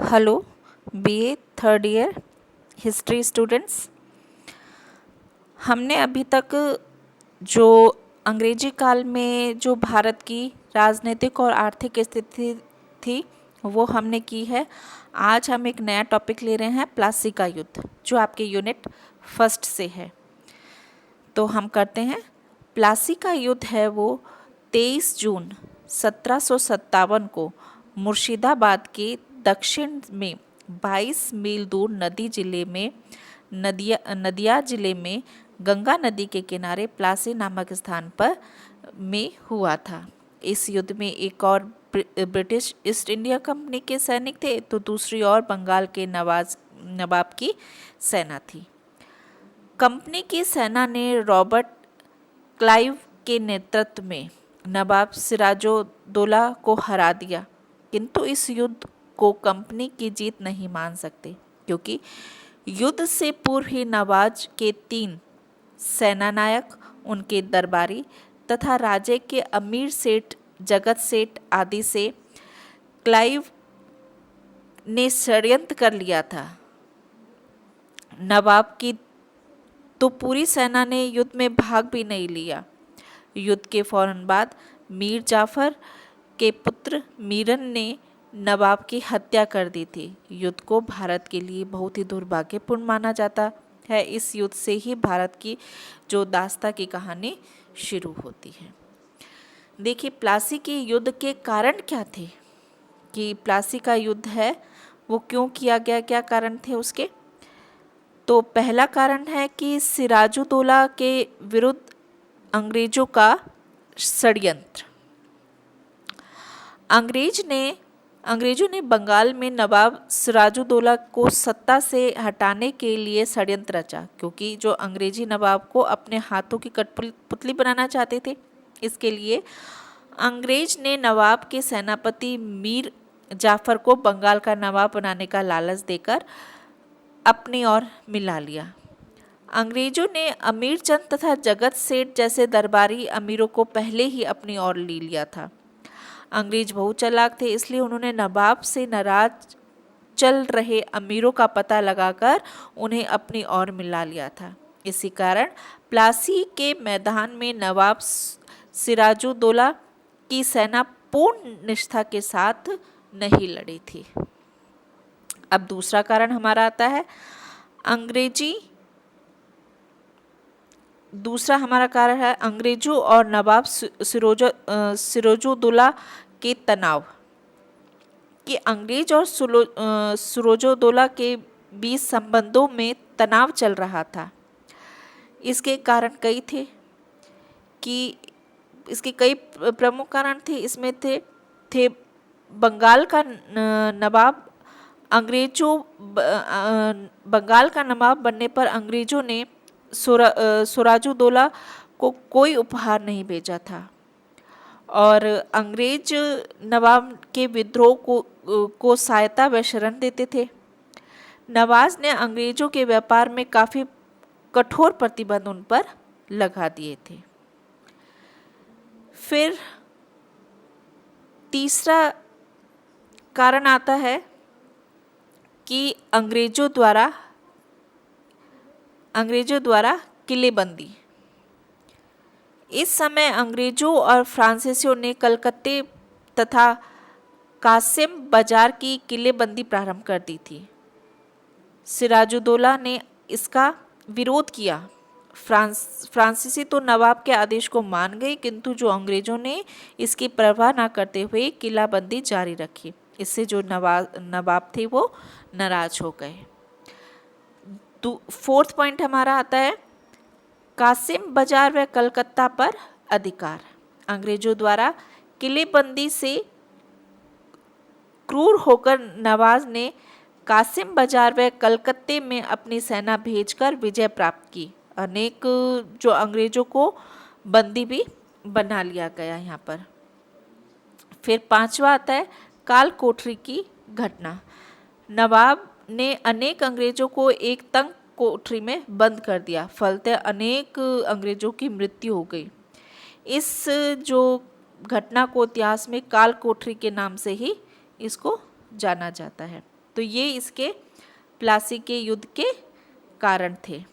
Hello BA third year history students. हमने अभी तक जो अंग्रेजी काल में जो भारत की राजनीतिक और आर्थिक स्थिति थी वो हमने की है। आज हम एक नया टॉपिक ले रहे हैं, प्लासी का युद्ध, जो आपके यूनिट फर्स्ट से है। तो हम करते हैं। प्लासी का युद्ध है वो 23 जून 1757 को मुर्शिदाबाद के दक्षिण में 22 मील दूर नदिया जिले में गंगा नदी के किनारे प्लासी नामक स्थान पर में हुआ था। इस युद्ध में एक और ब्रिटिश ईस्ट इंडिया कंपनी के सैनिक थे, तो दूसरी ओर बंगाल के नवाब की सेना थी। कंपनी की सेना ने रॉबर्ट क्लाइव के नेतृत्व में नवाब सिराजुद्दौला को हरा दिया, किंतु इस युद्ध को कंपनी की जीत नहीं मान सकते, क्योंकि युद्ध से पूर्व ही नवाब के 3 सेनानायक, उनके दरबारी तथा राज्य के अमीर सेठ जगत सेठ आदि से क्लाइव ने षड्यंत्र कर लिया था। नवाब की तो पूरी सेना ने युद्ध में भाग भी नहीं लिया। युद्ध के फौरन बाद मीर जाफर के पुत्र मीरन ने नवाब की हत्या कर दी थी। युद्ध को भारत के लिए बहुत ही दुर्भाग्यपूर्ण माना जाता है। इस युद्ध से ही भारत की जो दास्ता की कहानी शुरू होती है। देखिए, प्लासी के युद्ध के कारण क्या थे, कि प्लासी का युद्ध है वो क्यों किया गया, क्या कारण थे उसके। तो पहला कारण है कि सिराजुद्दौला के विरुद्ध अंग्रेजों का षड्यंत्र। अंग्रेजों ने बंगाल में नवाब सिराजुद्दौला को सत्ता से हटाने के लिए षड्यंत्र रचा, क्योंकि जो अंग्रेजी नवाब को अपने हाथों की कठपुतली बनाना चाहते थे। इसके लिए अंग्रेज ने नवाब के सेनापति मीर जाफर को बंगाल का नवाब बनाने का लालच देकर अपनी ओर मिला लिया। अंग्रेजों ने अमीर चंद तथा जगत सेठ जैसे दरबारी अमीरों को पहले ही अपनी ओर ले लिया था। अंग्रेज बहुत चालाक थे, इसलिए उन्होंने नवाब से नाराज चल रहे अमीरों का पता लगाकर उन्हें अपनी ओर मिला लिया था। इसी कारण प्लासी के मैदान में नवाब सिराजुद्दौला की सेना पूर्ण निष्ठा के साथ नहीं लड़ी थी। अब दूसरा कारण हमारा आता है दूसरा हमारा कारण है अंग्रेजों और नवाब सिराजुद्दौला के तनाव। कि अंग्रेज और सिराजुद्दौला के बीच संबंधों में तनाव चल रहा था। इसके कारण कई थे, कि इसके कई प्रमुख कारण थे। इसमें थे बंगाल का नवाब बंगाल का नवाब बनने पर अंग्रेजों ने सिराजुद्दौला को कोई उपहार नहीं भेजा था, और अंग्रेज नवाब के विद्रोह को सहायता व शरण देते थे। नवाब ने अंग्रेजों के व्यापार में काफ़ी कठोर प्रतिबंध उन पर लगा दिए थे। फिर तीसरा कारण आता है कि अंग्रेजों द्वारा किलेबंदी। इस समय अंग्रेजों और फ्रांसीसियों ने कलकत्ते तथा कासिम बाजार की किलेबंदी प्रारंभ कर दी थी। सिराजुद्दौला ने इसका विरोध किया। फ्रांसीसी तो नवाब के आदेश को मान गए, किंतु जो अंग्रेजों ने इसकी परवाह न करते हुए किलाबंदी जारी रखी। इससे जो नवाब थे वो नाराज हो गए। फोर्थ पॉइंट हमारा आता है कासिम बाजार व कलकत्ता पर अधिकार। अंग्रेजों द्वारा किलेबंदी से क्रूर होकर नवाब ने कासिम बाजार व कलकत्ते में अपनी सेना भेजकर विजय प्राप्त की। अनेक जो अंग्रेजों को बंदी भी बना लिया गया यहाँ पर। फिर पांचवा आता है काल कोठरी की घटना। नवाब ने अनेक अंग्रेजों को एक तंग कोठरी में बंद कर दिया, फलतः अनेक अंग्रेजों की मृत्यु हो गई। इस जो घटना को इतिहास में काल कोठरी के नाम से ही इसको जाना जाता है। तो ये इसके प्लासी के युद्ध के कारण थे।